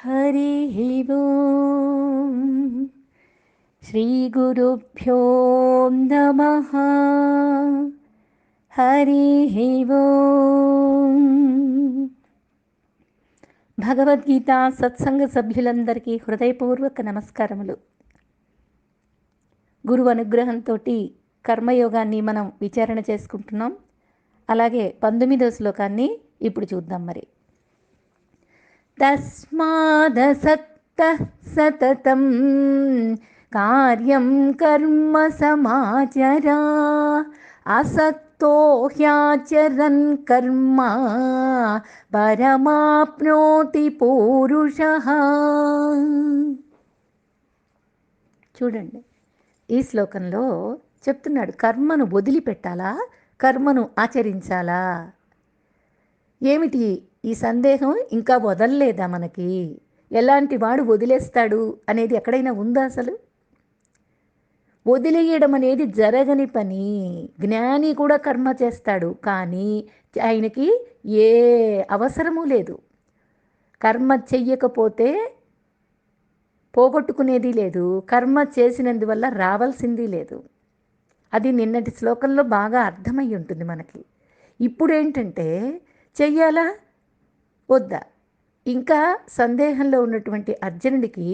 हरिः ओम् श्रीगुरुभ्यो नमः। हरिः ओम् భగవద్గీత సత్సంగ సభ్యులందరికీ హృదయపూర్వక నమస్కారములు. గురువు అనుగ్రహంతో కర్మయోగాన్ని మనం విచారణ చేసుకుంటున్నాం. అలాగే 19వ శ్లోకాన్ని ఇప్పుడు చూద్దాం. మరి తస్మాదసక్తః సతతం కార్యం కర్మ సమాచర అసక్తో హ్యాచరన్ కర్మ పరమాప్నోతి పూరుషః. చూడండి, ఈ శ్లోకంలో చెప్తున్నాడు, కర్మను వదిలిపెట్టాలా, కర్మను ఆచరించాలా? ఏమిటి ఈ సందేహం? ఇంకా వదలలేదా మనకి? ఎలాంటి వాడు వదిలేస్తాడు అనేది ఎక్కడైనా ఉందా అసలు? వదిలేయడం అనేది జరగని పని. జ్ఞాని కూడా కర్మ చేస్తాడు, కానీ ఆయనకి ఏ అవసరము లేదు. కర్మ చెయ్యకపోతే పోగొట్టుకునేది లేదు, కర్మ చేసినందువల్ల రావాల్సింది లేదు. అది నిన్నటి శ్లోకంలో బాగా అర్థమై ఉంటుంది మనకి. ఇప్పుడు ఏంటంటే, చెయ్యాలా వద్దా? ఇంకా సందేహంలో ఉన్నటువంటి అర్జునుడికి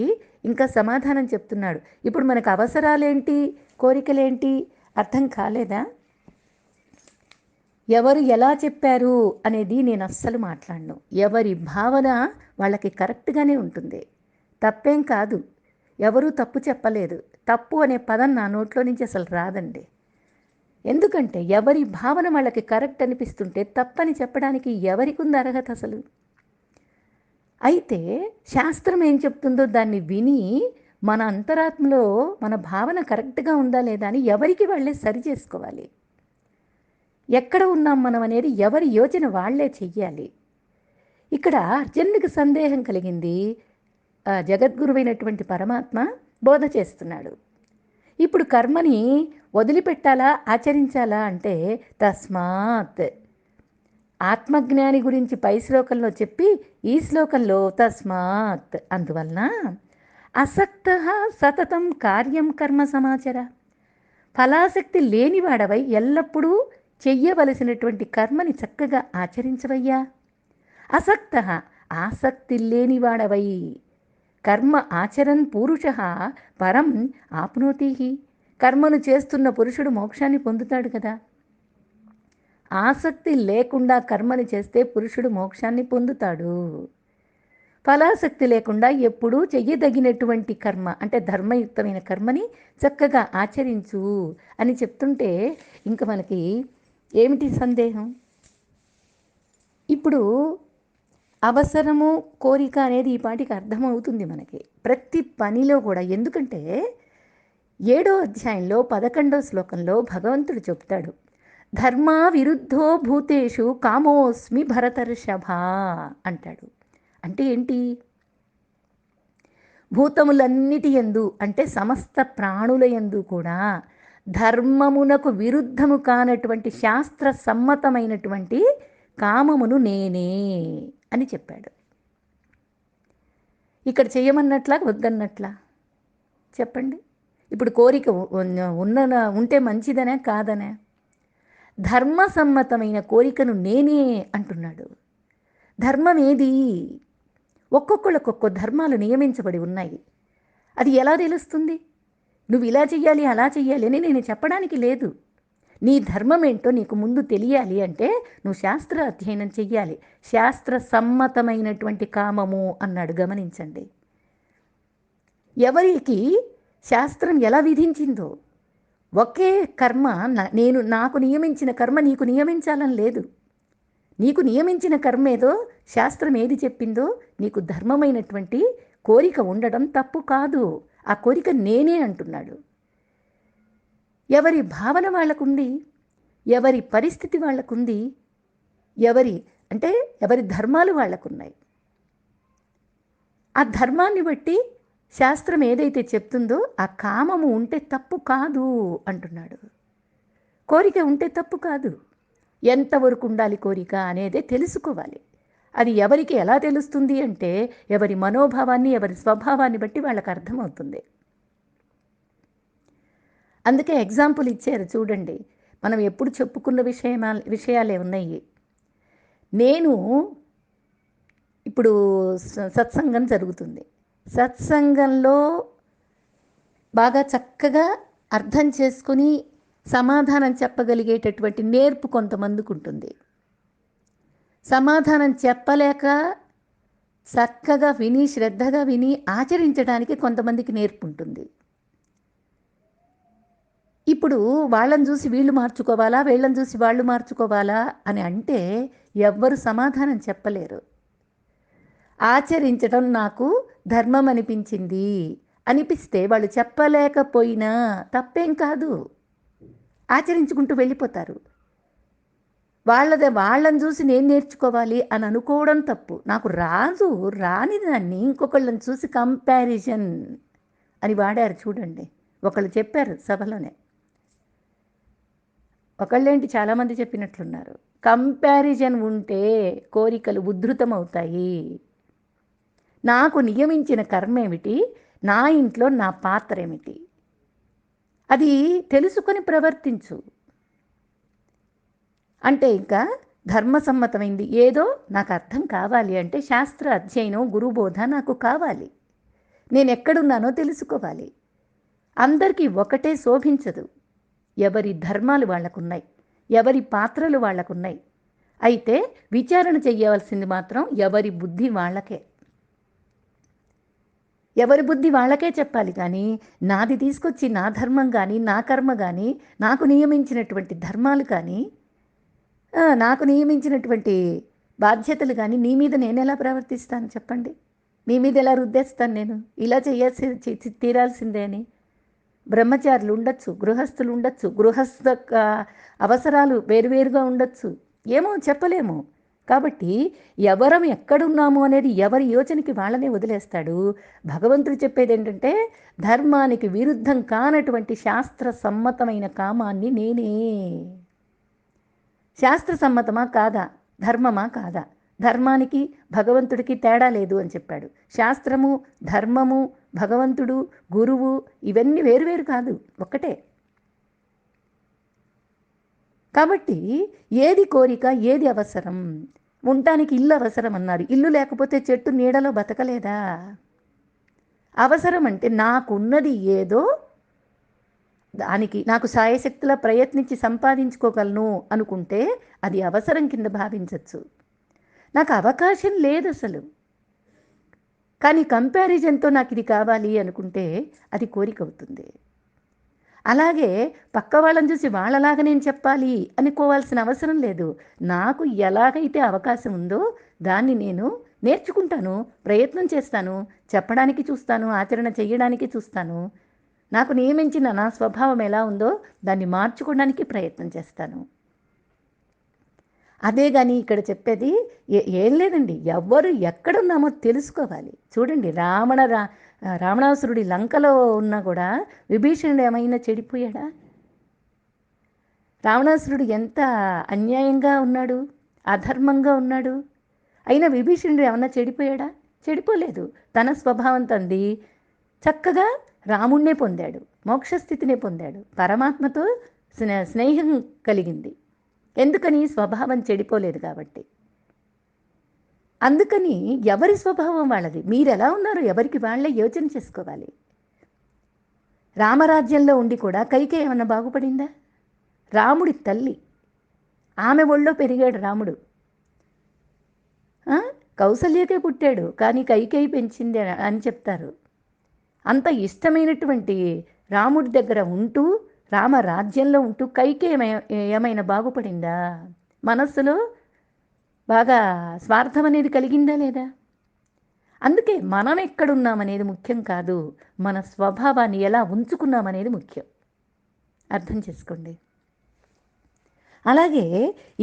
ఇంకా సమాధానం చెప్తున్నాడు. ఇప్పుడు మనకు అవసరాలేంటి, కోరికలేంటి అర్థం కాలేదా? ఎవరు ఎలా చెప్పారు అనేది నేను అస్సలు మాట్లాడను. ఎవరి భావన వాళ్ళకి కరెక్ట్గానే ఉంటుంది, తప్పేం కాదు. ఎవరూ తప్పు చెప్పలేదు. తప్పు అనే పదం నా నోట్లో నుంచి అసలు రాదండి. ఎందుకంటే ఎవరి భావన వాళ్ళకి కరెక్ట్ అనిపిస్తుంటే తప్పని చెప్పడానికి ఎవరికి ఉంది అర్హత అసలు? అయితే శాస్త్రం ఏం చెప్తుందో దాన్ని విని మన అంతరాత్మలో మన భావన కరెక్ట్గా ఉందా లేదా అని ఎవరికి వాళ్ళే సరి చేసుకోవాలి. ఎక్కడ ఉన్నాం మనం అనేది ఎవరి యోచన వాళ్లే చెయ్యాలి. ఇక్కడ అర్జునుడికి సందేహం కలిగింది, జగద్గురువైనటువంటి పరమాత్మ బోధ చేస్తున్నాడు. ఇప్పుడు కర్మని వదిలిపెట్టాలా, ఆచరించాలా అంటే తస్మాత్, ఆత్మజ్ఞాని గురించి పై శ్లోకంలో చెప్పి ఈ శ్లోకంలో తస్మాత్, అందువలన అసక్తః సతతం కార్యం కర్మ సమాచర, ఫలాసక్తి లేనివాడవై ఎల్లప్పుడూ చెయ్యవలసినటువంటి కర్మని చక్కగా ఆచరించవయ్యా. అసక్తః, ఆసక్తి లేనివాడవై, కర్మ ఆచరన్ పురుషః పరం ఆప్నోతి, కర్మను చేస్తున్న పురుషుడు మోక్షాన్ని పొందుతాడు కదా. ఆసక్తి లేకుండా కర్మని చేస్తే పురుషుడు మోక్షాన్ని పొందుతాడు. ఫలాసక్తి లేకుండా ఎప్పుడూ చెయ్యదగినటువంటి కర్మ అంటే ధర్మయుక్తమైన కర్మని చక్కగా ఆచరించు అని చెప్తుంటే ఇంక మనకి ఏమిటి సందేహం? ఇప్పుడు అవసరము, కోరిక అనేది ఈ పాటికి అర్థమవుతుంది మనకి ప్రతి పనిలో కూడా. ఎందుకంటే 7వ అధ్యాయంలో 11వ శ్లోకంలో భగవంతుడు చెప్తాడు, ధర్మా విరుద్ధో భూతేషు కామోస్మి భరతర్షభ అంటాడు. అంటే ఏంటి? భూతములన్నిటి యందు అంటే సమస్త ప్రాణుల యందు కూడా ధర్మమునకు విరుద్ధము కానటువంటి శాస్త్ర సమ్మతమైనటువంటి కామమును నేనే అని చెప్పాడు. ఇక్కడ చేయమన్నట్లా వద్దన్నట్లా చెప్పండి? ఇప్పుడు కోరిక ఉంటే మంచిదనే కాదనే? ధర్మసమ్మతమైన కోరికను నేనే అంటున్నాడు. ధర్మం ఏది? ఒక్కొక్కళ్ళకు ఒక్కో ధర్మాలు నియమించబడి ఉన్నాయి. అది ఎలా తెలుస్తుంది? నువ్వు ఇలా చెయ్యాలి, అలా చెయ్యాలి అని నేను చెప్పడానికి లేదు. నీ ధర్మం ఏంటో నీకు ముందు తెలియాలి అంటే నువ్వు శాస్త్ర అధ్యయనం చెయ్యాలి. శాస్త్ర సమ్మతమైనటువంటి కామము అన్నాడు, గమనించండి. ఎవరికి శాస్త్రం ఎలా విధించిందో ఒకే కర్మ, నాకు నియమించిన కర్మ నీకు నియమించాలని లేదు. నీకు నియమించిన కర్మ ఏదో, శాస్త్రం ఏది చెప్పిందో, నీకు ధర్మమైనటువంటి కోరిక ఉండడం తప్పు కాదు. ఆ కోరిక నేనే అంటున్నాడు. ఎవరి భావన వాళ్ళకుంది, ఎవరి పరిస్థితి వాళ్ళకుంది, ఎవరి ధర్మాలు వాళ్ళకున్నాయి. ఆ ధర్మాన్ని బట్టి శాస్త్రం ఏదైతే చెప్తుందో ఆ కామము ఉంటే తప్పు కాదు అంటున్నాడు. కోరిక ఉంటే తప్పు కాదు. ఎంతవరకు ఉండాలి కోరిక అనేదే తెలుసుకోవాలి. అది ఎవరికి ఎలా తెలుస్తుంది అంటే ఎవరి మనోభావాన్ని, ఎవరి స్వభావాన్ని బట్టి వాళ్ళకి అర్థమవుతుంది. అందుకే ఎగ్జాంపుల్ ఇచ్చారు చూడండి. మనం ఎప్పుడు చెప్పుకున్న విషయాలే ఉన్నాయి. నేను ఇప్పుడు సత్సంగం జరుగుతుంది. సత్సంగంలో బాగా చక్కగా అర్థం చేసుకొని సమాధానం చెప్పగలిగేటటువంటి నేర్పు కొంతమందికి ఉంటుంది. సమాధానం చెప్పలేక చక్కగా విని, శ్రద్ధగా విని ఆచరించడానికి కొంతమందికి నేర్పు ఉంటుంది. ఇప్పుడు వాళ్ళని చూసి వీళ్ళు మార్చుకోవాలా, వీళ్ళని చూసి వాళ్ళు మార్చుకోవాలా అని అంటే ఎవ్వరు సమాధానం చెప్పలేరు. ఆచరించడం నాకు ధర్మం అనిపించింది అనిపిస్తే వాళ్ళు చెప్పలేకపోయినా తప్పేం కాదు, ఆచరించుకుంటూ వెళ్ళిపోతారు. వాళ్ళని చూసి నేను నేర్చుకోవాలి అని అనుకోవడం తప్పు. నాకు రాని దాన్ని ఇంకొకళ్ళని చూసి కంపారిజన్ అని వాడారు చూడండి. ఒకళ్ళు చెప్పారు సభలోనే, ఒకళ్ళేంటి చాలామంది చెప్పినట్లున్నారు. కంపారిజన్ ఉంటే కోరికలు ఉద్ధృతమవుతాయి. నాకు నియమించిన కర్మ ఏమిటి, నా ఇంట్లో నా పాత్ర ఏమిటి, అది తెలుసుకొని ప్రవర్తించు అంటే ఇంకా ధర్మసమ్మతమైంది ఏదో నాకు అర్థం కావాలి అంటే శాస్త్ర అధ్యయనం, గురుబోధ నాకు కావాలి. నేను ఎక్కడున్నానో తెలుసుకోవాలి. అందరికీ ఒకటే శోభించదు. ఎవరి ధర్మాలు వాళ్ళకున్నాయి, ఎవరి పాత్రలు వాళ్ళకున్నాయి. అయితే విచారణ చెయ్యవలసింది మాత్రం ఎవరి బుద్ధి వాళ్ళకే, ఎవరి బుద్ధి వాళ్ళకే చెప్పాలి. కానీ నాది తీసుకొచ్చి నా ధర్మం కానీ, నా కర్మ కానీ, నాకు నియమించినటువంటి ధర్మాలు కానీ, నాకు నియమించినటువంటి బాధ్యతలు కానీ నీ మీద నేను ఎలా ప్రవర్తిస్తాను చెప్పండి? నీ మీద ఎలా రుద్దేస్తాను నేను? ఇలా తీరాల్సిందే అని. బ్రహ్మచారులు ఉండొచ్చు, గృహస్థులు ఉండొచ్చు, గృహస్థ అవసరాలు వేరువేరుగా ఉండొచ్చు, ఏమో చెప్పలేము. కాబట్టి ఎవరం ఎక్కడున్నాము అనేది ఎవరి యోచనకి వాళ్ళనే వదిలేస్తాడు. భగవంతుడు చెప్పేది ఏంటంటే ధర్మానికి విరుద్ధం కానటువంటి శాస్త్ర సమ్మతమైన కామాన్ని నేనే. శాస్త్ర సమ్మతమా కాదా, ధర్మమా కాదా, ధర్మానికి భగవంతుడికి తేడా లేదు అని చెప్పాడు. శాస్త్రము, ధర్మము, భగవంతుడు, గురువు ఇవన్నీ వేరువేరు కాదు, ఒక్కటే. కాబట్టి ఏది కోరిక, ఏది అవసరం? ఉండటానికి ఇల్లు అవసరం అన్నారు. ఇల్లు లేకపోతే చెట్టు నీడలో బతకలేదా? అవసరం అంటే నాకున్నది ఏదో దానికి నాకు సాయశక్తిలా ప్రయత్నించి సంపాదించుకోగలను అనుకుంటే అది అవసరం కింద భావించవచ్చు. నాకు అవకాశం లేదు అసలు, కానీ కంపారిజన్తో నాకు ఇది కావాలి అనుకుంటే అది కోరిక అవుతుంది. అలాగే పక్క వాళ్ళని చూసి వాళ్ళలాగా నేను చెప్పాలి అనుకోవాల్సిన అవసరం లేదు. నాకు ఎలాగైతే అవకాశం ఉందో దాన్ని నేను నేర్చుకుంటాను, ప్రయత్నం చేస్తాను, చెప్పడానికి చూస్తాను, ఆచరణ చేయడానికి చూస్తాను. నాకు నియమించిన నా స్వభావం ఎలా ఉందో దాన్ని మార్చుకోవడానికి ప్రయత్నం చేస్తాను. అదే కానీ ఇక్కడ చెప్పేది ఏం లేదండి. ఎవ్వరు ఎక్కడున్నామో తెలుసుకోవాలి. చూడండి, రావణాసురుడి లంకలో ఉన్నా కూడా విభీషణుడు ఏమైనా చెడిపోయాడా? రావణాసురుడు ఎంత అన్యాయంగా ఉన్నాడు, అధర్మంగా ఉన్నాడు. అయినా విభీషణుడు ఏమన్నా చెడిపోయాడా? చెడిపోలేదు. తన స్వభావం తంది చక్కగా రాముణ్ణే పొందాడు, మోక్షస్థితినే పొందాడు, పరమాత్మతో స్నేహం కలిగింది. ఎందుకని? స్వభావం చెడిపోలేదు కాబట్టి. అందుకని ఎవరి స్వభావం వాళ్ళది. మీరు ఎలా ఉన్నారో ఎవరికి వాళ్ళే యోచన చేసుకోవాలి. రామరాజ్యంలో ఉండి కూడా కైకేయి ఏమన్నా బాగుపడిందా? రాముడి తల్లి, ఆమె ఒళ్ళో పెరిగాడు రాముడు. కౌసల్యకే పుట్టాడు, కానీ కైకేయి పెంచింది అని చెప్తారు. అంత ఇష్టమైనటువంటి రాముడి దగ్గర ఉంటూ, రామరాజ్యంలో ఉంటూ కైకేయి ఏమైనా బాగుపడిందా? మనస్సులో బాగా స్వార్థం అనేది కలిగిందా లేదా? అందుకే మనం ఎక్కడున్నామనేది ముఖ్యం కాదు, మన స్వభావాన్ని ఎలా ఉంచుకున్నామనేది ముఖ్యం. అర్థం చేసుకోండి. అలాగే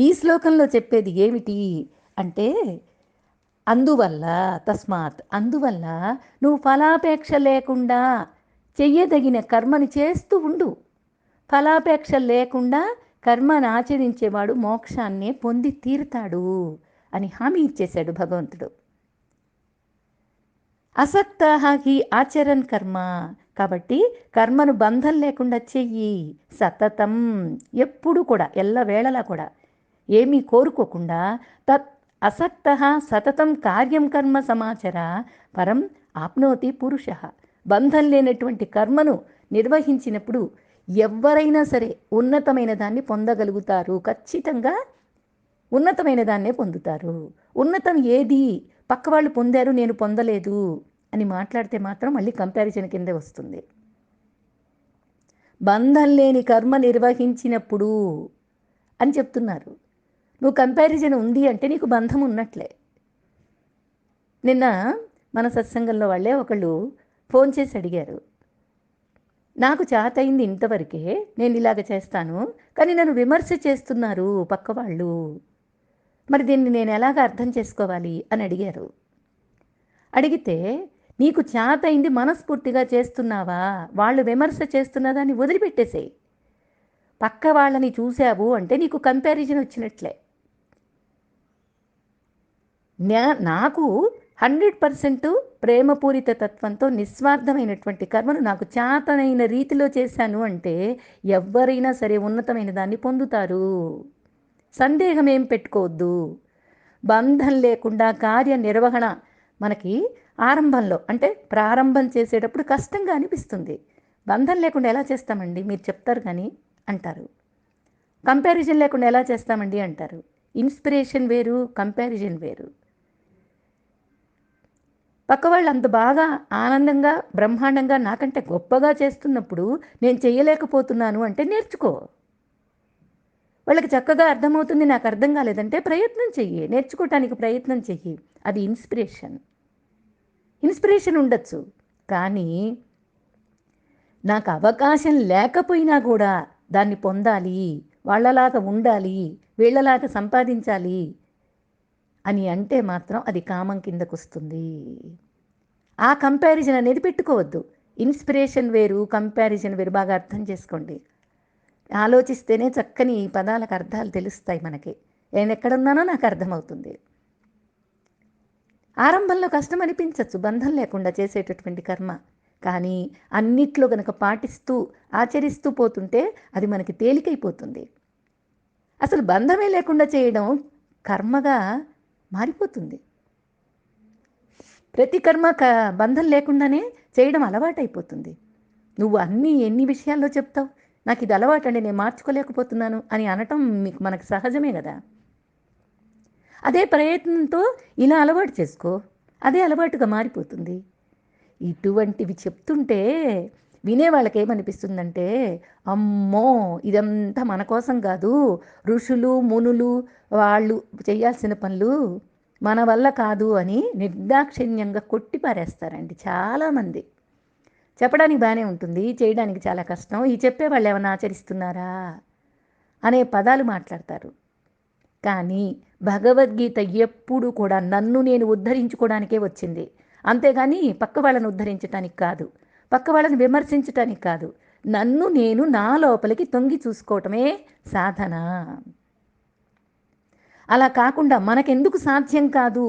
ఈ శ్లోకంలో చెప్పేది ఏమిటి అంటే అందువల్ల అందువల్ల నువ్వు ఫలాపేక్ష లేకుండా చెయ్యదగిన కర్మని చేస్తూ ఉండు. ఫలాపేక్ష లేకుండా కర్మను ఆచరించేవాడు మోక్షాన్నే పొంది తీరుతాడు అని హామీ ఇచ్చేశాడు భగవంతుడు. అసక్తః హి ఆచరన్ కర్మ. కాబట్టి కర్మను బంధం లేకుండా చెయ్యి. సతతం, ఎప్పుడు కూడా, ఎల్లవేళలా కూడా ఏమీ కోరుకోకుండా తత్ అసక్తః సతతం కార్యం కర్మ సమాచర పరం ఆప్నోతి పురుష. బంధం లేనటువంటి కర్మను నిర్వహించినప్పుడు ఎవరైనా సరే ఉన్నతమైన దాన్ని పొందగలుగుతారు. ఖచ్చితంగా ఉన్నతమైన దాన్నే పొందుతారు. ఉన్నతం ఏది? పక్క వాళ్ళు పొందారు, నేను పొందలేదు అని మాట్లాడితే మాత్రం మళ్ళీ కంపారిజన్ కిందే వస్తుంది. బంధం లేని కర్మ నిర్వహించినప్పుడు అని చెప్తున్నారు. నువ్వు కంపారిజన్ ఉంది అంటే నీకు బంధం ఉన్నట్లే. నిన్న మన సత్సంగంలో వాళ్ళే ఒకళ్ళు ఫోన్ చేసి అడిగారు, నాకు చేతయింది ఇంతవరకే, నేను ఇలాగ చేస్తాను, కానీ నన్ను విమర్శ చేస్తున్నారు పక్క వాళ్ళు, మరి దీన్ని నేను ఎలాగ అర్థం చేసుకోవాలి అని అడిగారు. అడిగితే నీకు చేతయింది మనస్ఫూర్తిగా చేస్తున్నావా? వాళ్ళు విమర్శ చేస్తున్నదాన్ని వదిలిపెట్టేసేయి. పక్క వాళ్ళని చూసావు అంటే నీకు కంపారిజన్ వచ్చినట్లే. నాకు 100% ప్రేమపూరిత తత్వంతో నిస్వార్థమైనటువంటి కర్మను నాకు చేతనైన రీతిలో చేశాను అంటే ఎవరైనా సరే ఉన్నతమైన దాన్ని పొందుతారు. సందేహం ఏం పెట్టుకోవద్దు. బంధం లేకుండా కార్యనిర్వహణ మనకి ఆరంభంలో అంటే ప్రారంభం చేసేటప్పుడు కష్టంగా అనిపిస్తుంది. బంధం లేకుండా ఎలా చేస్తామండి మీరు చెప్తారు కానీ అంటారు. కంపారిజన్ లేకుండా ఎలా చేస్తామండి అంటారు. ఇన్స్పిరేషన్ వేరు, కంపారిజన్ వేరు. పక్క వాళ్ళు అంత బాగా ఆనందంగా బ్రహ్మాండంగా నాకంటే గొప్పగా చేస్తున్నప్పుడు నేను చేయలేకపోతున్నాను అంటే నేర్చుకో. వాళ్ళకి చక్కగా అర్థమవుతుంది, నాకు అర్థం కాలేదంటే ప్రయత్నం చెయ్యి, నేర్చుకోవటానికి ప్రయత్నం చెయ్యి. అది ఇన్స్పిరేషన్ ఉండొచ్చు. కానీ నాకు అవకాశం లేకపోయినా కూడా దాన్ని పొందాలి, వాళ్ళలాగా ఉండాలి, వీళ్ళలాగా సంపాదించాలి అని అంటే మాత్రం అది కామం కిందకు వస్తుంది. ఆ కంపారిజన్ అనేది పెట్టుకోవద్దు. ఇన్స్పిరేషన్ వేరు, కంపారిజన్ వేరు. బాగా అర్థం చేసుకోండి. ఆలోచిస్తేనే చక్కని పదాలకు అర్థాలు తెలుస్తాయి మనకి. నేను ఎక్కడున్నానో నాకు అర్థమవుతుంది. ఆరంభంలో కష్టం అనిపించవచ్చు బంధం లేకుండా చేసేటటువంటి కర్మ. కానీ అన్నిట్లో గనక పాటిస్తూ ఆచరిస్తూ పోతుంటే అది మనకి తేలికైపోతుంది. అసలు బంధమే లేకుండా చేయడం కర్మగా మారిపోతుంది. ప్రతి కర్మ బంధం లేకుండానే చేయడం అలవాటైపోతుంది. నువ్వు ఎన్ని విషయాల్లో చెప్తావు, నాకు ఇది అలవాటండి, నేను మార్చుకోలేకపోతున్నాను అని అనటం మనకు సహజమే కదా. అదే ప్రయత్నంతో ఇలా అలవాటు చేసుకో, అదే అలవాటుగా మారిపోతుంది. ఇటువంటివి చెప్తుంటే వినే వాళ్ళకి ఏమనిపిస్తుందంటే, అమ్మో ఇదంతా మన కోసం కాదు, ఋషులు మునులు వాళ్ళు చేయాల్సిన పనులు మన వల్ల కాదు అని నిర్దాక్షిణ్యంగా కొట్టిపారేస్తారండి చాలామంది. చెప్పడానికి బాగానే ఉంటుంది, చేయడానికి చాలా కష్టం, ఈ చెప్పేవాళ్ళు ఏమైనా ఆచరిస్తున్నారా అనే పదాలు మాట్లాడతారు. కానీ భగవద్గీత ఎప్పుడు కూడా నన్ను నేను ఉద్ధరించుకోవడానికే వచ్చింది, అంతేగాని పక్క వాళ్ళని ఉద్ధరించటానికి కాదు, పక్క వాళ్ళని విమర్శించటానికి కాదు. నన్ను నేను నా లోపలికి తొంగి చూసుకోవటమే సాధన. అలా కాకుండా మనకెందుకు సాధ్యం కాదు,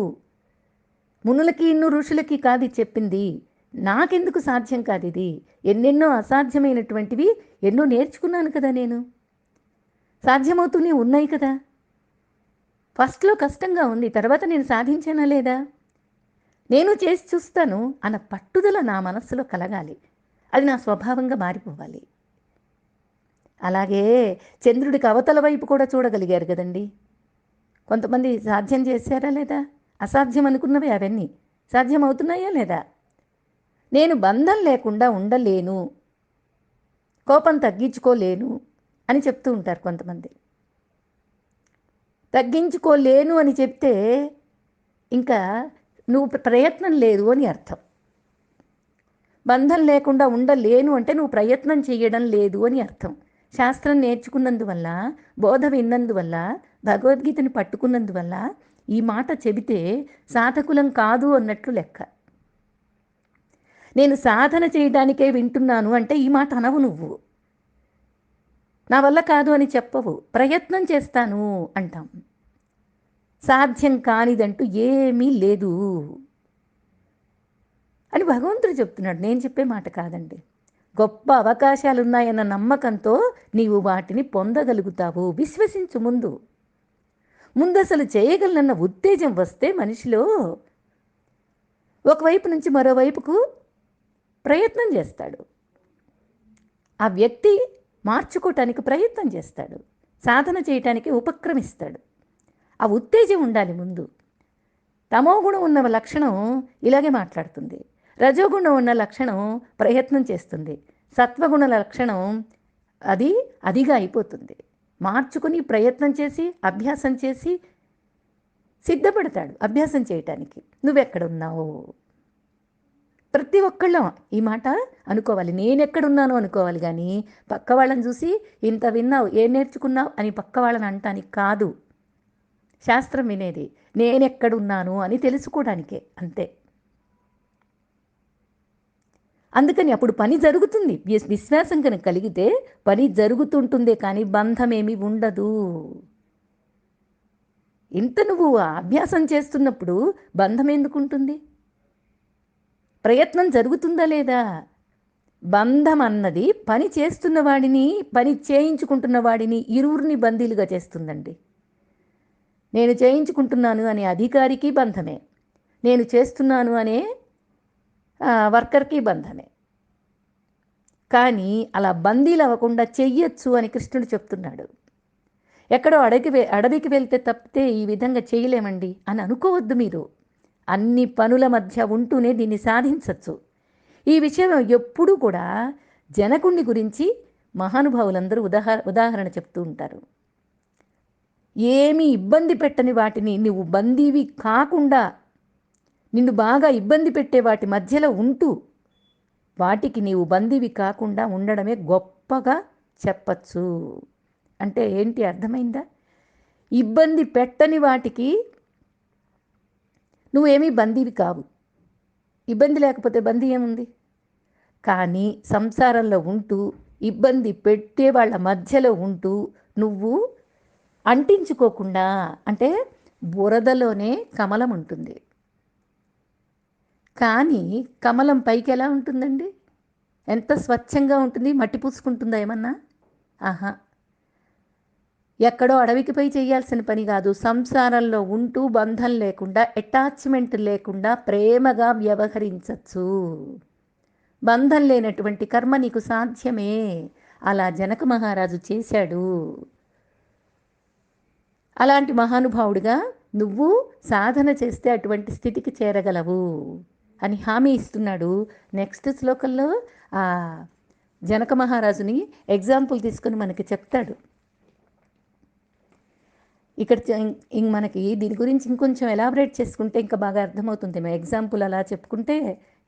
మునులకి ఋషులకి కాదు చెప్పింది, నాకెందుకు సాధ్యం కాదు ఇది, ఎన్నెన్నో అసాధ్యమైనటువంటివి ఎన్నో నేర్చుకున్నాను కదా, నేను సాధ్యమవుతూనే ఉన్నాయి కదా. ఫస్ట్లో కష్టంగా ఉంది, తర్వాత నేను సాధించానా లేదా, నేను చేసి చూస్తాను అన్న పట్టుదల నా మనస్సులో కలగాలి. అది నా స్వభావంగా మారిపోవాలి. అలాగే చంద్రుడికి అవతల వైపు కూడా చూడగలిగారు కదండి. కొంతమంది సాధ్యం చేశారా లేదా, అసాధ్యం అనుకున్నవి అవన్నీ సాధ్యమవుతున్నాయా లేదా. నేను బంధం లేకుండా ఉండలేను, కోపం తగ్గించుకోలేను అని చెప్తూ ఉంటారు కొంతమంది. తగ్గించుకోలేను అని చెప్తే ఇంకా నువ్వు ప్రయత్నం లేదు అని అర్థం. బంధం లేకుండా ఉండలేను అంటే నువ్వు ప్రయత్నం చేయడం లేదు అని అర్థం. శాస్త్రం నేర్చుకున్నందువల్ల, బోధ విన్నందువల్ల, భగవద్గీతని పట్టుకున్నందువల్ల ఈ మాట చెబితే సాధకులం కాదు అన్నట్లు లెక్క. నేను సాధన చేయడానికే వింటున్నాను అంటే ఈ మాట అనవు నువ్వు, నా వల్ల కాదు అని చెప్పవు, ప్రయత్నం చేస్తాను అంటాం. సాధ్యం కానిదంటూ ఏమీ లేదు అని భగవంతుడు చెప్తున్నాడు. నేను చెప్పే మాట కాదండి. గొప్ప అవకాశాలున్నాయన్న నమ్మకంతో నీవు వాటిని పొందగలుగుతావు. విశ్వసించు ముందు. ముందసలు చేయగలనన్న ఉత్తేజం వస్తే మనిషిలో ఒకవైపు నుంచి మరోవైపుకు ప్రయత్నం చేస్తాడు. ఆ వ్యక్తి మార్చుకోవటానికి ప్రయత్నం చేస్తాడు. సాధన చేయటానికి ఉపక్రమిస్తాడు. ఆ ఉత్తేజం ఉండాలి ముందు. తమోగుణం ఉన్న లక్షణం ఇలాగే మాట్లాడుతుంది. రజోగుణం ఉన్న లక్షణం ప్రయత్నం చేస్తుంది. సత్వగుణ లక్షణం అదిగా అయిపోతుంది. మార్చుకుని ప్రయత్నం చేసి అభ్యాసం చేసి సిద్ధపడతాడు అభ్యాసం చేయటానికి. నువ్వెక్కడున్నావు? ప్రతి ఒక్కళ్ళం ఈ మాట అనుకోవాలి. నేనెక్కడున్నానో అనుకోవాలి, కానీ పక్క వాళ్ళని చూసి ఇంత విన్నావు, ఏం నేర్చుకున్నావు అని పక్క వాళ్ళని అంటానికి కాదు శాస్త్రం వినేది. నేనెక్కడున్నాను అని తెలుసుకోవడానికే, అంతే. అందుకని అప్పుడు పని జరుగుతుంది. విశ్వాసం కనుక కలిగితే పని జరుగుతుంటుందే కానీ బంధమేమీ ఉండదు. ఇంత నువ్వు అభ్యాసం చేస్తున్నప్పుడు బంధం ఎందుకు ఉంటుంది? ప్రయత్నం జరుగుతుందా లేదా? బంధం అన్నది పని చేస్తున్న వాడిని, పని చేయించుకుంటున్న వాడిని ఇరువురిని బందీలుగా చేస్తుందండి. నేను చేయించుకుంటున్నాను అనే అధికారికి బంధమే, నేను చేస్తున్నాను అనే వర్కర్కి బంధమే. కానీ అలా బందీలు అవ్వకుండా చెయ్యొచ్చు అని కృష్ణుడు చెప్తున్నాడు. ఎక్కడో అడవికి వెళ్తే తప్పితే ఈ విధంగా చేయలేమండి అని అనుకోవద్దు మీరు. అన్ని పనుల మధ్య ఉంటూనే దీన్ని సాధించవచ్చు. ఈ విషయం ఎప్పుడూ కూడా జనకుణ్ణి గురించి మహానుభావులందరూ ఉదాహరణ చెప్తూ ఉంటారు. ఏమీ ఇబ్బంది పెట్టని వాటిని నువ్వు బందీవి కాకుండా, నిన్ను బాగా ఇబ్బంది పెట్టే వాటి మధ్యలో ఉంటూ వాటికి నీవు బందీవి కాకుండా ఉండడమే గొప్పగా చెప్పచ్చు. అంటే ఏంటి, అర్థమైందా? ఇబ్బంది పెట్టని వాటికి నువ్వేమీ బందీవి కావు. ఇబ్బంది లేకపోతే బందీ ఏముంది? కానీ సంసారంలో ఉంటూ ఇబ్బంది పెట్టే వాళ్ళ మధ్యలో ఉంటూ నువ్వు అంటించుకోకుండా, అంటే బురదలోనే కమలం ఉంటుంది, కానీ కమలం పైకి ఎలా ఉంటుందండి? ఎంత స్వచ్ఛంగా ఉంటుంది? మట్టి పూసుకుంటుందా ఏమన్నా? ఆహా. ఎక్కడో అడవికి పోయి చేయాల్సిన పని కాదు. సంసారంలో ఉంటూ బంధం లేకుండా, అటాచ్మెంట్ లేకుండా ప్రేమగా వ్యవహరించచ్చు. బంధం లేనటువంటి కర్మ నీకు సాధ్యమే. అలా జనక మహారాజు చేశాడు. అలాంటి మహానుభావుడిగా నువ్వు సాధన చేస్తే అటువంటి స్థితికి చేరగలవు అని హామీ ఇస్తున్నాడు. నెక్స్ట్ శ్లోకంలో ఆ జనక మహారాజుని ఎగ్జాంపుల్ తీసుకొని మనకి చెప్తాడు. ఇక్కడ మనకి దీని గురించి ఇంకొంచెం ఎలాబరేట్ చేసుకుంటే ఇంకా బాగా అర్థమవుతుందేమో. ఎగ్జాంపుల్ అలా చెప్పుకుంటే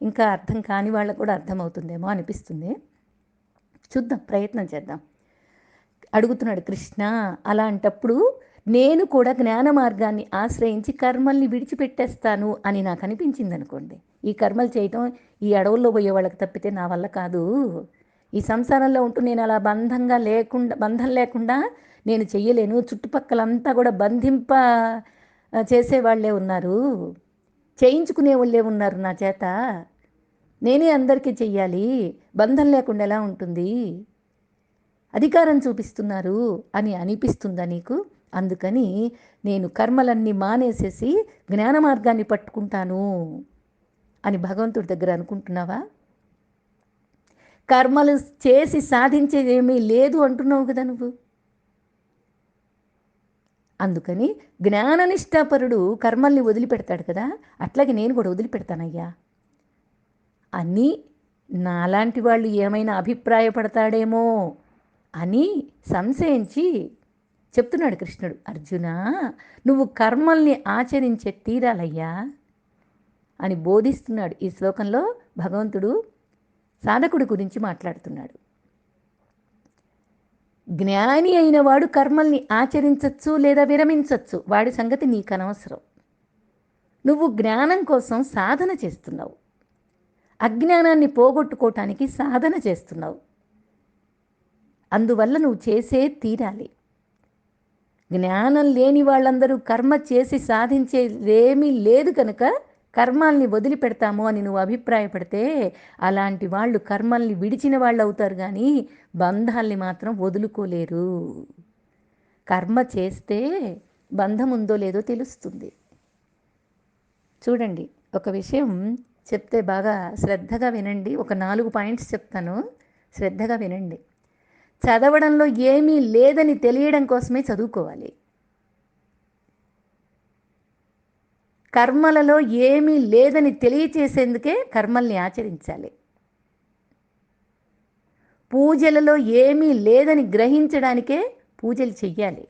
ఇంకా అర్థం కాని వాళ్ళకు కూడా అర్థమవుతుందేమో అనిపిస్తుంది. చూద్దాం, ప్రయత్నం చేద్దాం. అడుగుతున్నాడు కృష్ణ, అలాంటప్పుడు నేను కూడా జ్ఞాన మార్గాన్ని ఆశ్రయించి కర్మల్ని విడిచిపెట్టేస్తాను అని నాకు అనిపించింది అనుకోండి. ఈ కర్మలు చేయటం ఈ అడవుల్లో పోయే వాళ్ళకి తప్పితే నా వల్ల కాదు. ఈ సంసారంలో ఉంటూ నేను అలా బంధం లేకుండా నేను చెయ్యలేను. చుట్టుపక్కలంతా కూడా బంధింప చేసేవాళ్లే ఉన్నారు, చేయించుకునే వాళ్ళే ఉన్నారు నా చేత. నేనే అందరికీ చెయ్యాలి, బంధం లేకుండా ఎలా ఉంటుంది? అధికారం చూపిస్తున్నారు అని అనిపిస్తుందా నీకు? అందుకని నేను కర్మలన్నీ మానేసేసి జ్ఞాన మార్గాన్ని పట్టుకుంటాను అని భగవంతుడి దగ్గర అనుకుంటున్నావా? కర్మలు చేసి సాధించేదేమీ లేదు అంటున్నావు కదా నువ్వు. అందుకని జ్ఞాననిష్టాపరుడు కర్మల్ని వదిలిపెడతాడు కదా, అట్లాగే నేను కూడా వదిలిపెడతానయ్యా అని నాలాంటి వాళ్ళు ఏమైనా అభిప్రాయపడతాడేమో అని సంశయించి చెప్తున్నాడు కృష్ణుడు. అర్జున, నువ్వు కర్మల్ని ఆచరించే తీరాలయ్యా అని బోధిస్తున్నాడు. ఈ శ్లోకంలో భగవంతుడు సాధకుడి గురించి మాట్లాడుతున్నాడు. జ్ఞాని అయిన వాడు కర్మల్ని ఆచరించవచ్చు లేదా విరమించవచ్చు, వాడి సంగతి నీకు అనవసరం. నువ్వు జ్ఞానం కోసం సాధన చేస్తున్నావు, అజ్ఞానాన్ని పోగొట్టుకోవటానికి సాధన చేస్తున్నావు. అందువల్ల నువ్వు చేసే తీరాలి. జ్ఞానం లేని వాళ్ళందరూ కర్మ చేసి సాధించేదేమీ లేదు కనుక కర్మాల్ని వదిలిపెడతాము అని నువ్వు అభిప్రాయపడితే అలాంటి వాళ్ళు కర్మల్ని విడిచిన వాళ్ళు అవుతారు, కానీ బంధాల్ని మాత్రం వదులుకోలేరు. కర్మ చేస్తే బంధం ఉందో లేదో తెలుస్తుంది. చూడండి, ఒక విషయం చెప్తే బాగా శ్రద్ధగా వినండి. ఒక 4 పాయింట్స్ చెప్తాను, శ్రద్ధగా వినండి. చదవడంలో ఏమీ లేదని తెలియడం కోసమే చదువుకోవాలి. కర్మలలో ఏమీ లేదని తెలియచేసేందుకే కర్మల్ని ఆచరించాలి. పూజలలో ఏమీ లేదని గ్రహించడానికే పూజలు చెయ్యాలి.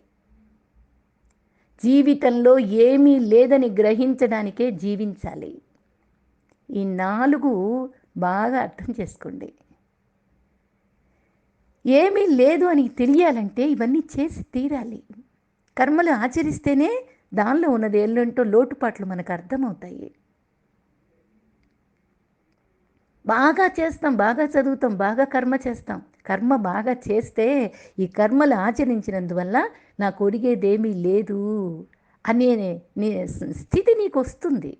జీవితంలో ఏమీ లేదని గ్రహించడానికే జీవించాలి. ఈ 4 బాగా అర్థం చేసుకోండి. ఏమీ లేదు అని తెలియాలంటే ఇవన్నీ చేసి తీరాలి. కర్మలు ఆచరిస్తేనే దానిలో ఉన్నది ఏంటో లోటుపాట్లు మనకు అర్థమవుతాయి. బాగా చేస్తాం, బాగా చదువుతాం, బాగా కర్మ చేస్తాం. కర్మ బాగా చేస్తే ఈ కర్మలు ఆచరించినందువల్ల నాకు ఒరిగేదేమీ లేదు అనే స్థితి నీకు వస్తుంది.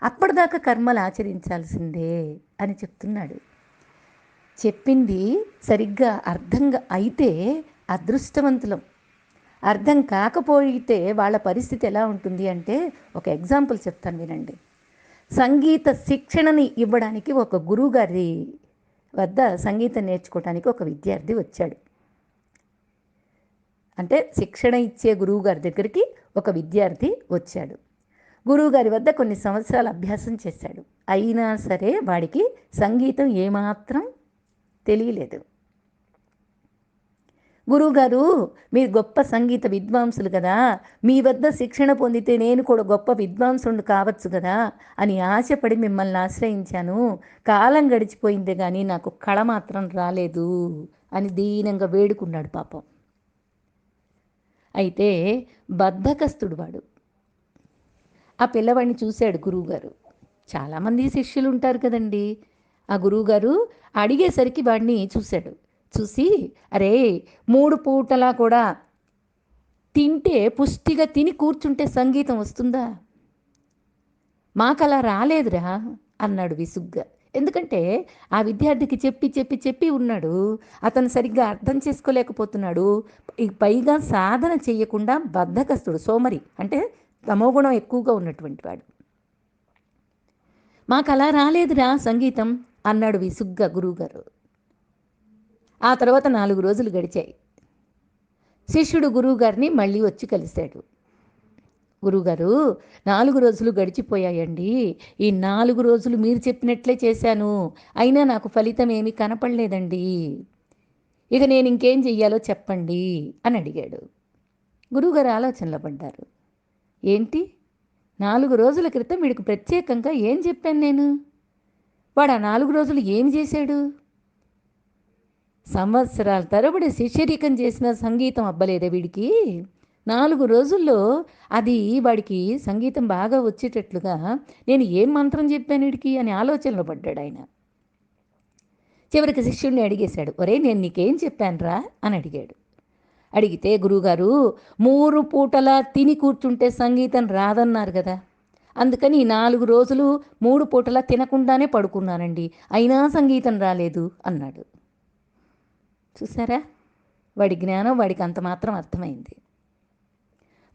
అప్పటిదాకా కర్మలు ఆచరించాల్సిందే అని చెప్తున్నాడు. చెప్పింది సరిగ్గా అర్థంగా అయితే అదృష్టవంతులం. అర్థం కాకపోతే వాళ్ళ పరిస్థితి ఎలా ఉంటుంది అంటే, ఒక ఎగ్జాంపుల్ చెప్తాను వినండి. సంగీత శిక్షణని ఇవ్వడానికి ఒక గురువుగారి వద్ద సంగీతం నేర్చుకోవడానికి ఒక విద్యార్థి వచ్చాడు. అంటే శిక్షణ ఇచ్చే గురువుగారి దగ్గరికి ఒక విద్యార్థి వచ్చాడు. గురువుగారి వద్ద కొన్ని సంవత్సరాలు అభ్యాసం చేశాడు. అయినా సరే వాడికి సంగీతం ఏమాత్రం తెలియలేదు. గురువుగారు, మీరు గొప్ప సంగీత విద్వాంసులు కదా, మీ వద్ద శిక్షణ పొందితే నేను కూడా గొప్ప విద్వాంసుడు కావచ్చు కదా అని ఆశపడి మిమ్మల్ని ఆశ్రయించాను. కాలం గడిచిపోయిందే కానీ నాకు కళ మాత్రం రాలేదు అని దీనంగా వేడుకున్నాడు పాపం. అయితే బద్ధకస్తుడు వాడు. ఆ పిల్లవాడిని చూశాడు గురువుగారు. చాలామంది శిష్యులు ఉంటారు కదండి. ఆ గురువుగారు అడిగేసరికి వాడిని చూశాడు. చూసి, అరే 3 పూటలా కూడా తింటే పుష్టిగా తిని కూర్చుంటే సంగీతం వస్తుందా? మాకలా రాలేదురా అన్నాడు విసుగ్గా. ఎందుకంటే ఆ విద్యార్థికి చెప్పి చెప్పి చెప్పి ఉన్నాడు. అతను సరిగ్గా అర్థం చేసుకోలేకపోతున్నాడు. పైగా సాధన చెయ్యకుండా బద్ధకస్తుడు, సోమరి, అంటే తమోగుణం ఎక్కువగా ఉన్నటువంటి వాడు. మాకు అలా రాలేదురా సంగీతం అన్నాడు విసుగ్గా గురువుగారు. ఆ తర్వాత 4 రోజులు గడిచాయి. శిష్యుడు గురువుగారిని మళ్ళీ వచ్చి కలిశాడు. గురువుగారు, 4 రోజులు గడిచిపోయాయండి. ఈ 4 రోజులు మీరు చెప్పినట్లే చేశాను, అయినా నాకు ఫలితం ఏమీ కనపడలేదండి. ఇక నేను ఇంకేం చెయ్యాలో చెప్పండి అని అడిగాడు. గురువుగారు ఆలోచనలో పడ్డారు. ఏంటి, 4 రోజుల క్రితం వీడికి ప్రత్యేకంగా ఏం చెప్పాను నేను? వాడు ఆ 4 రోజులు ఏమి చేశాడు? సంవత్సరాల తరబడి శిష్యరికం చేసిన సంగీతం అబ్బలేదే వీడికి? 4 రోజుల్లో అది వాడికి సంగీతం బాగా వచ్చేటట్లుగా నేను ఏం మంత్రం చెప్పాను వీడికి అని ఆలోచనలో పడ్డాడు ఆయన. చివరికి శిష్యుడిని అడిగేశాడు. ఒరే, నేను నీకేం చెప్పానురా అని అడిగాడు. అడిగితే, గురువుగారు 3 పూటలా తిని కూర్చుంటే సంగీతం రాదన్నారు కదా, అందుకని 4 రోజులు 3 పూటలా తినకుండానే పడుకున్నానండి, అయినా సంగీతం రాలేదు అన్నాడు. చూసారా, వాడి జ్ఞానం వాడికి అంత మాత్రం అర్థమైంది.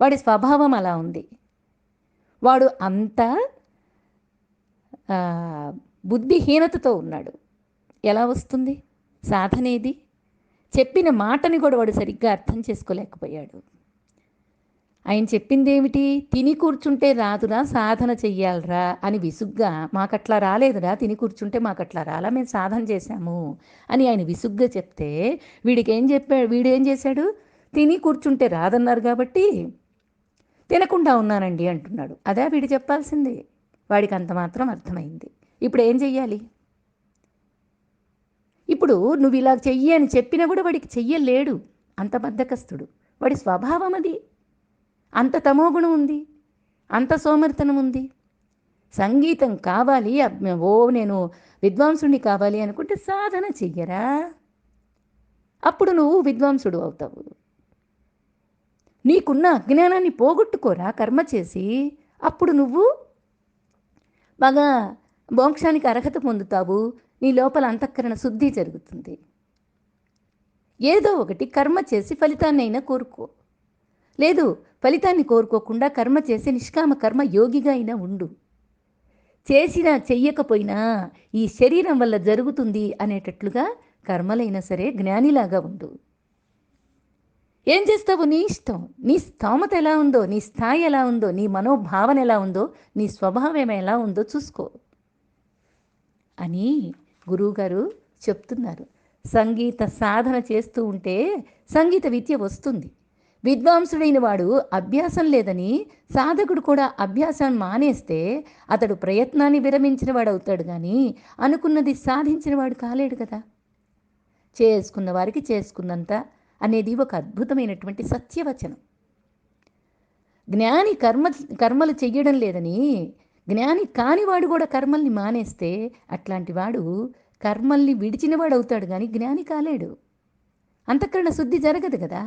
వాడి స్వభావం అలా ఉంది. వాడు అంత బుద్ధిహీనతతో ఉన్నాడు. ఎలా వస్తుంది సాధనేది? చెప్పిన మాటని కూడా వాడు సరిగ్గా అర్థం చేసుకోలేకపోయాడు. ఆయన చెప్పింది ఏమిటి? తిని కూర్చుంటే రాదురా, సాధన చెయ్యాలరా అని విసుగ్గా, మాకట్లా రాలేదురా, తిని కూర్చుంటే మాకట్లా రాలా, మేము సాధన చేశాము అని ఆయన విసుగ్గా చెప్తే వీడేం చేశాడు? తిని కూర్చుంటే రాదన్నారు కాబట్టి తినకుండా ఉన్నానండి అంటున్నాడు. అదే వీడు చెప్పాల్సింది. వాడికి అంత మాత్రం అర్థమైంది. ఇప్పుడు ఏం చెయ్యాలి? ఇప్పుడు నువ్వు ఇలా చెయ్యి అని చెప్పినా కూడా వాడికి చెయ్యలేడు. అంత బద్ధకస్తుడు. వాడి స్వభావం అది. అంత తమోగుణం ఉంది, అంత సోమరితనం ఉంది. సంగీతం కావాలి, నేను విద్వాంసుడిని కావాలి అనుకుంటే సాధన చెయ్యరా, అప్పుడు నువ్వు విద్వాంసుడు అవుతావు. నీకున్న అజ్ఞానాన్ని పోగొట్టుకోరా కర్మ చేసి. అప్పుడు నువ్వు బాగా మోక్షానికి అర్హత పొందుతావు. నీ లోపల అంతఃకరణ శుద్ధి జరుగుతుంది. ఏదో ఒకటి కర్మ చేసి ఫలితాన్ని అయినా కోరుకో. లేదు, ఫలితాన్ని కోరుకోకుండా కర్మ చేసి నిష్కామ కర్మ యోగిగా అయినా ఉండు. చేసినా చెయ్యకపోయినా ఈ శరీరం వల్ల జరుగుతుంది అనేటట్లుగా కర్మలైనా సరే జ్ఞానిలాగా ఉండు. ఏం చేస్తావు నీ ఇష్టం. నీ స్థామత ఎలా ఉందో, నీ స్థాయి ఎలా ఉందో, నీ మనోభావన ఎలా ఉందో, నీ స్వభావం ఎలా ఉందో చూసుకో అని గురువుగారు చెప్తున్నారు. సంగీత సాధన చేస్తూ ఉంటే సంగీత విద్య వస్తుంది. విద్వాంసుడైన వాడు అభ్యాసం లేదని సాధకుడు కూడా అభ్యాసం మానేస్తే అతడు ప్రయత్నాన్ని విరమించిన వాడు అవుతాడు, కానీ అనుకున్నది సాధించిన వాడు కాలేడు కదా. చేసుకున్న వారికి చేసుకున్నంత అనేది ఒక అద్భుతమైనటువంటి సత్యవచనం. జ్ఞాని కర్మలు చెయ్యడం లేదని జ్ఞాని కానివాడు కూడా కర్మల్ని మానేస్తే అట్లాంటి వాడు కర్మల్ని విడిచినవాడు అవుతాడు, కానీ జ్ఞాని కాలేడు. అంతఃకరణ శుద్ధి జరగదు కదా.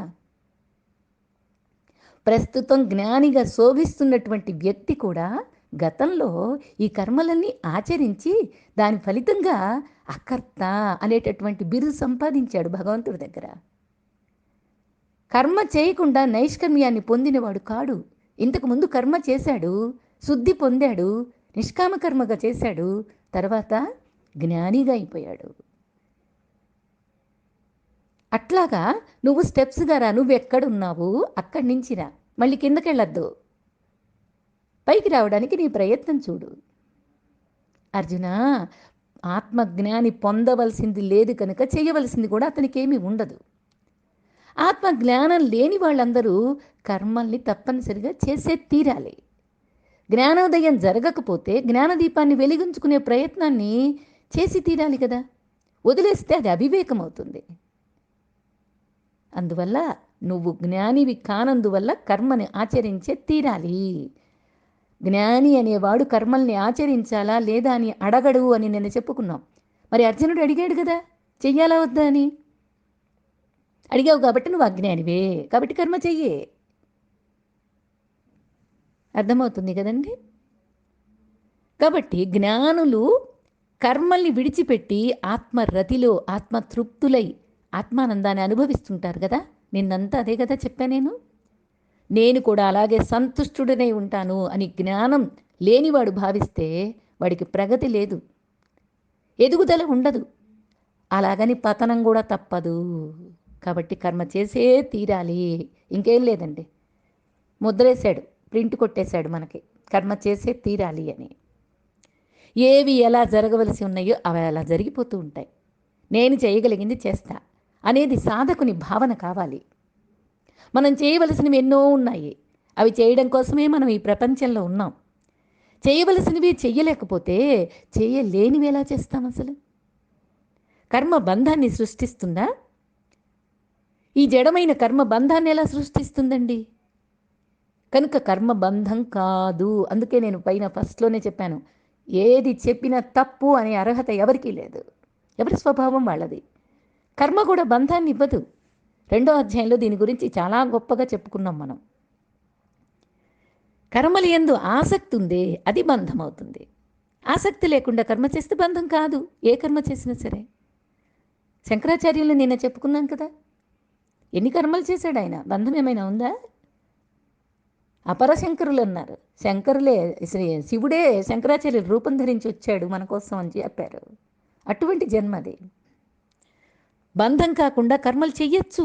ప్రస్తుతం జ్ఞానిగా శోభిస్తున్నటువంటి వ్యక్తి కూడా గతంలో ఈ కర్మలన్నీ ఆచరించి దాని ఫలితంగా అకర్త అనేటటువంటి బిరుదు సంపాదించాడు భగవంతుడి దగ్గర. కర్మ చేయకుండా నైష్కర్మ్యాన్ని పొందినవాడు కాడు. ఇంతకుముందు కర్మ చేశాడు, శుద్ధి పొందాడు, నిష్కామ కర్మగా చేశాడు, తర్వాత జ్ఞానిగా అయిపోయాడు. అట్లాగా నువ్వు స్టెప్స్గా రా. నువ్వు ఎక్కడున్నావు అక్కడి నుంచి రా, మళ్ళీ కిందకి వెళ్ళొద్దు. పైకి రావడానికి నీ ప్రయత్నం చూడు. అర్జున, ఆత్మజ్ఞాని పొందవలసింది లేదు కనుక చేయవలసింది కూడా అతనికి ఏమీ ఉండదు. ఆత్మజ్ఞానం లేని వాళ్ళందరూ కర్మల్ని తప్పనిసరిగా చేసే తీరాలి. జ్ఞానోదయం జరగకపోతే జ్ఞానదీపాన్ని వెలిగించుకునే ప్రయత్నాన్ని చేసి తీరాలి కదా. వదిలేస్తే అది అవివేకం అవుతుంది. అందువల్ల నువ్వు జ్ఞానివి కానందువల్ల కర్మని ఆచరించే తీరాలి. జ్ఞాని అనేవాడు కర్మల్ని ఆచరించాలా లేదా అని అడగడు అని నేను చెప్పుకున్నాం. మరి అర్జునుడు అడిగాడు కదా, చెయ్యాలా వద్దా అని. అడిగావు కాబట్టి నువ్వు అజ్ఞానివే, కాబట్టి కర్మ చెయ్యే. అర్థమవుతుంది కదండి. కాబట్టి జ్ఞానులు కర్మల్ని విడిచిపెట్టి ఆత్మరతిలో ఆత్మతృప్తులై ఆత్మానందాన్ని అనుభవిస్తుంటారు కదా. నిన్నంతా అదే కదా చెప్పా నేను కూడా అలాగే సంతుష్టుడనై ఉంటాను అని జ్ఞానం లేనివాడు భావిస్తే వాడికి ప్రగతి లేదు, ఎదుగుదల ఉండదు, అలాగని పతనం కూడా తప్పదు. కాబట్టి కర్మ చేసే తీరాలి. ఇంకేం లేదండి, ముద్రేశాడు, ప్రింట్ కొట్టేశాడు మనకి, కర్మ చేసే తీరాలి అని. ఏవి ఎలా జరగవలసి ఉన్నాయో అవి అలా జరిగిపోతూ ఉంటాయి. నేను చేయగలిగింది చేస్తా అనేది సాధకుని భావన కావాలి. మనం చేయవలసినవి ఎన్నో ఉన్నాయి, అవి చేయడం కోసమే మనం ఈ ప్రపంచంలో ఉన్నాం. చేయవలసినవి చెయ్యలేకపోతే చేయలేనివి ఎలా చేస్తాం అసలు? కర్మ బంధాన్ని సృష్టిస్తుందా? ఈ జడమైన కర్మ బంధాన్ని ఎలా సృష్టిస్తుందండి? కనుక కర్మ బంధం కాదు. అందుకే నేను పైన ఫస్ట్లోనే చెప్పాను, ఏది చెప్పినా తప్పు అనే అర్హత ఎవరికీ లేదు. ఎవరి స్వభావం వాళ్ళది. కర్మ కూడా బంధాన్ని ఇవ్వదు. 2వ అధ్యాయంలో దీని గురించి చాలా గొప్పగా చెప్పుకున్నాం మనం. కర్మలు యందు ఆసక్తి ఉందే అది బంధం అవుతుంది. ఆసక్తి లేకుండా కర్మ చేస్తే బంధం కాదు, ఏ కర్మ చేసినా సరే. శంకరాచార్యులు నిన్న చెప్పుకున్నాం కదా, ఎన్ని కర్మలు చేశాడు ఆయన, బంధం ఏమైనా ఉందా? అపరశంకరులు అన్నారు. శంకరులే, శివుడే శంకరాచార్యులు రూపం ధరించి వచ్చాడు మన కోసం అని చెప్పారు. అటువంటి జన్మది. బంధం కాకుండా కర్మలు చెయ్యొచ్చు.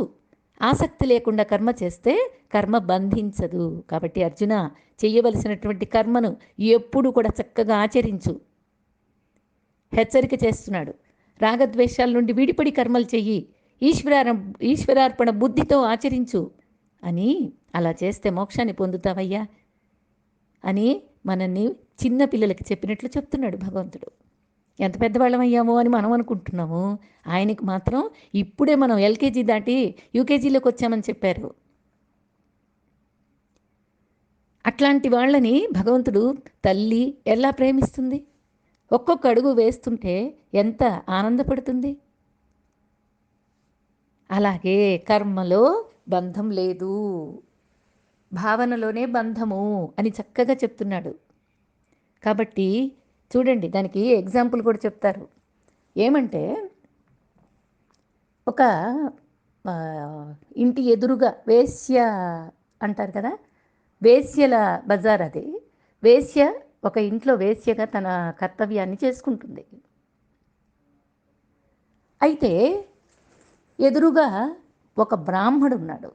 ఆసక్తి లేకుండా కర్మ చేస్తే కర్మ బంధించదు. కాబట్టి అర్జున, చెయ్యవలసినటువంటి కర్మను ఎప్పుడు కూడా చక్కగా ఆచరించు. హెచ్చరిక చేస్తున్నాడు. రాగద్వేషాల నుండి విడిపడి కర్మలు చెయ్యి, ఈశ్వరార్పణ బుద్ధితో ఆచరించు అని. అలా చేస్తే మోక్షాన్ని పొందుతావయ్యా అని మనల్ని చిన్న పిల్లలకి చెప్పినట్లు చెప్తున్నాడు భగవంతుడు. ఎంత పెద్దవాళ్ళమయ్యామో అని మనం అనుకుంటున్నాము, ఆయనకి మాత్రం ఇప్పుడే మనం ఎల్కేజీ దాటి యూకేజీలోకి వచ్చామని చెప్పారు. అట్లాంటి వాళ్ళని భగవంతుడు తల్లి ఎలా ప్రేమిస్తుంది? ఒక్కొక్క అడుగు వేస్తుంటే ఎంత ఆనందపడుతుంది. అలాగే కర్మలో బంధం లేదు. భావనలోనే బంధము అని చక్కగా చెప్తున్నాడు. కాబట్టి చూడండి, దానికి ఎగ్జాంపుల్ కూడా చెప్తారు. ఏమంటే ఒక ఇంటి ఎదురుగా వేశ్య అంటారు కదా, వేశ్యల బజార్ అది. వేశ్య ఒక ఇంట్లో వేశ్యగా తన కర్తవ్యాన్ని చేసుకుంటుంది. అయితే ఎదురుగా ఒక బ్రాహ్మడు ఉన్నాడు.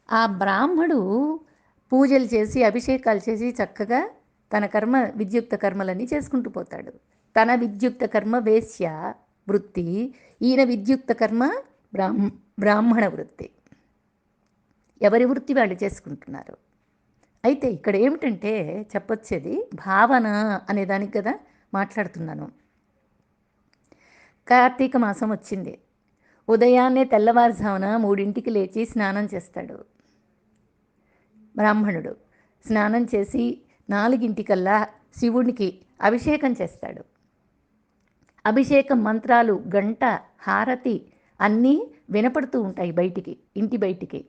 ఆ బ్రాహ్మడు పూజలు చేసి అభిషేకాలు చేసి చక్కగా తన కర్మ విద్యుక్త కర్మలన్నీ చేసుకుంటూ పోతాడు. తన విద్యుక్త కర్మ వేశ్య వృత్తి, ఈయన విద్యుక్త కర్మ బ్రాహ్మణ వృత్తి. ఎవరి వృత్తి వాళ్ళు చేసుకుంటున్నారు. అయితే ఇక్కడ ఏమిటంటే చెప్పొచ్చేది భావన అనే దానికి కదా మాట్లాడుతున్నాను. కార్తీక మాసం వచ్చింది. ఉదయాన్నే తెల్లవారుజామున 3ంటికి లేచి స్నానం చేస్తాడు బ్రాహ్మణుడు. స్నానం చేసి 4ంటికల్లా శివునికి అభిషేకం చేస్తాడు. అభిషేకం మంత్రాలు, గంట, హారతి అన్నీ వినపడుతూ ఉంటాయి బయటికి, ఇంటి బయటికి.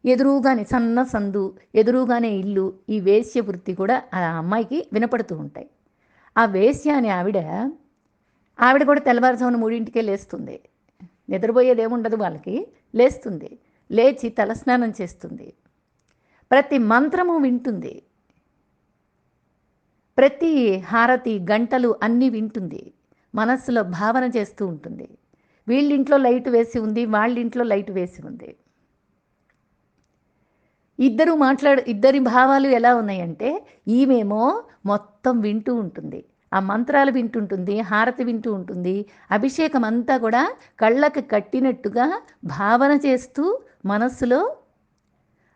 ఎదురుగానే సన్న సందు, ఎదురుగానే ఇల్లు. ఈ వేశ్య వృత్తి కూడా ఆ అమ్మాయికి వినపడుతూ ఉంటాయి. ఆ వేశ్య అనే ఆవిడ కూడా తెల్లవారుజామున 3ంటికే లేస్తుంది. నిద్రపోయేదేముండదు వాళ్ళకి. లేస్తుంది, లేచి తలస్నానం చేస్తుంది, ప్రతి మంత్రము వింటుంది, ప్రతి హారతి, గంటలు అన్నీ వింటుంది, మనస్సులో భావన చేస్తూ ఉంటుంది. వీళ్ళింట్లో లైట్ వేసి ఉంది, వాళ్ళింట్లో లైట్ వేసి ఉంది. ఇద్దరి భావాలు ఎలా ఉన్నాయంటే, ఈమెమో మొత్తం వింటూ ఉంటుంది, ఆ మంత్రాలు వింటుంటుంది, హారతి వింటూ ఉంటుంది, అభిషేకం అంతా కూడా కళ్ళకి కట్టినట్టుగా భావన చేస్తూ మనస్సులో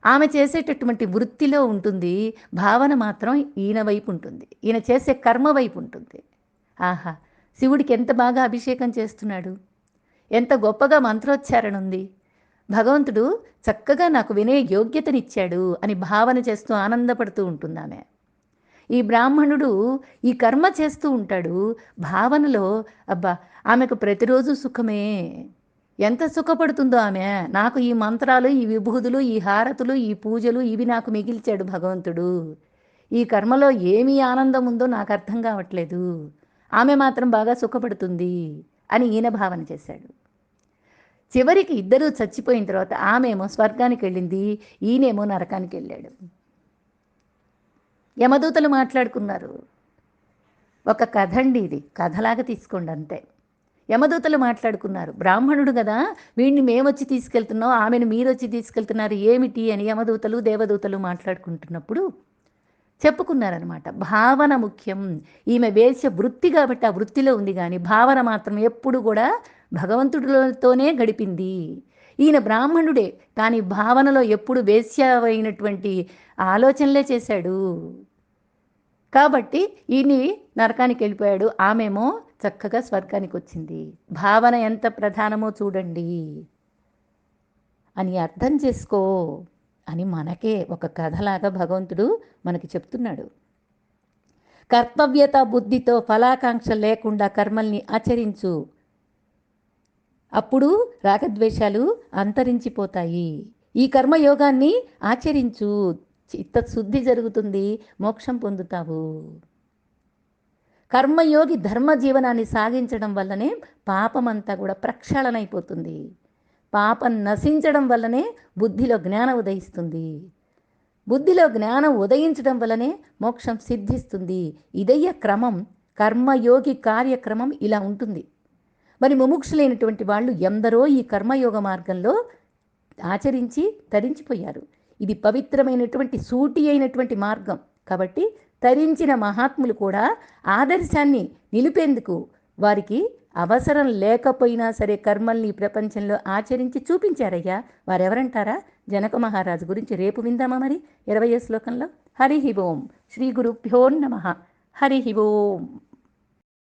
ఆమె చేసేటటువంటి వృత్తిలో ఉంటుంది. భావన మాత్రం ఈయన వైపు ఉంటుంది, ఈయన చేసే కర్మ వైపు ఉంటుంది. ఆహా, శివుడికి ఎంత బాగా అభిషేకం చేస్తున్నాడు, ఎంత గొప్పగా మంత్రోచ్చారణ ఉంది, భగవంతుడు చక్కగా నాకు వినే యోగ్యతనిచ్చాడు అని భావన చేస్తూ ఆనందపడుతూ ఉంటుంది ఆమె. ఈ బ్రాహ్మణుడు ఈ కర్మ చేస్తూ ఉంటాడు భావనలో. అబ్బా, ఆమెకు ప్రతిరోజు సుఖమే, ఎంత సుఖపడుతుందో ఆమె. నాకు ఈ మంత్రాలు, ఈ విభూదులు, ఈ హారతులు, ఈ పూజలు ఇవి నాకు మిగిల్చాడు భగవంతుడు. ఈ కర్మలో ఏమీ ఆనందం ఉందో నాకు అర్థం కావట్లేదు, ఆమె మాత్రం బాగా సుఖపడుతుంది అని ఈయన భావన చేశాడు. చివరికి ఇద్దరూ చచ్చిపోయిన తర్వాత ఆమెమో స్వర్గానికి వెళ్ళింది, ఈయనేమో నరకానికి వెళ్ళాడు. యమదూతలు మాట్లాడుకున్నారు. ఒక కథ అండి, ఇది కథలాగా తీసుకోండి అంతే. యమదూతలు మాట్లాడుకున్నారు. బ్రాహ్మణుడు కదా, వీడిని మేమొచ్చి తీసుకెళ్తున్నాం, ఆమెను మీరొచ్చి తీసుకెళ్తున్నారు ఏమిటి అని యమదూతలు దేవదూతలు మాట్లాడుకుంటున్నప్పుడు చెప్పుకున్నారనమాట. భావన ముఖ్యం. ఈమె వేశ్య వృత్తి కాబట్టి ఆ వృత్తిలో ఉంది, కానీ భావన మాత్రం ఎప్పుడు కూడా భగవంతుడితోనే గడిపింది. ఈయన బ్రాహ్మణుడే, కానీ భావనలో ఎప్పుడు వేశ్య అయినటువంటి ఆలోచనలే చేశాడు. కాబట్టి ఈయన్ని నరకానికి వెళ్ళిపోయాడు, ఆమెమో చక్కగా స్వర్గానికి వచ్చింది. భావన ఎంత ప్రధానమో చూడండి అని అర్థం చేసుకో అని మనకే ఒక కథలాగా భగవంతుడు మనకి చెప్తున్నాడు. కర్తవ్యత బుద్ధితో ఫలాకాంక్ష లేకుండా కర్మల్ని ఆచరించు, అప్పుడు రాగద్వేషాలు అంతరించిపోతాయి. ఈ కర్మయోగాన్ని ఆచరించు, చిత్తశుద్ధి జరుగుతుంది, మోక్షం పొందుతావు. కర్మయోగి ధర్మ జీవనాన్ని సాగించడం వల్లనే పాపమంతా కూడా ప్రక్షాళన అయిపోతుంది. పాపం నశించడం వల్లనే బుద్ధిలో జ్ఞానం ఉదయిస్తుంది. బుద్ధిలో జ్ఞానం ఉదయించడం వల్లనే మోక్షం సిద్ధిస్తుంది. ఇదయ్య క్రమం. కర్మయోగి కార్యక్రమం ఇలా ఉంటుంది. మరి ముముక్షులైనటువంటి వాళ్ళు ఎందరో ఈ కర్మయోగ మార్గంలో ఆచరించి తరించిపోయారు. ఇది పవిత్రమైనటువంటి సూటి అయినటువంటి మార్గం. కాబట్టి తరించిన మహాత్ములు కూడా ఆదర్శాన్ని నిలిపేందుకు వారికి అవసరం లేకపోయినా సరే కర్మల్ని ప్రపంచంలో ఆచరించి చూపించారయ్యా. వారెవరంటారా? జనక మహారాజు గురించి రేపు విందామా మరి 20వ శ్లోకంలో. హరి ఓం. శ్రీ గురుభ్యో నమః. హరి ఓం.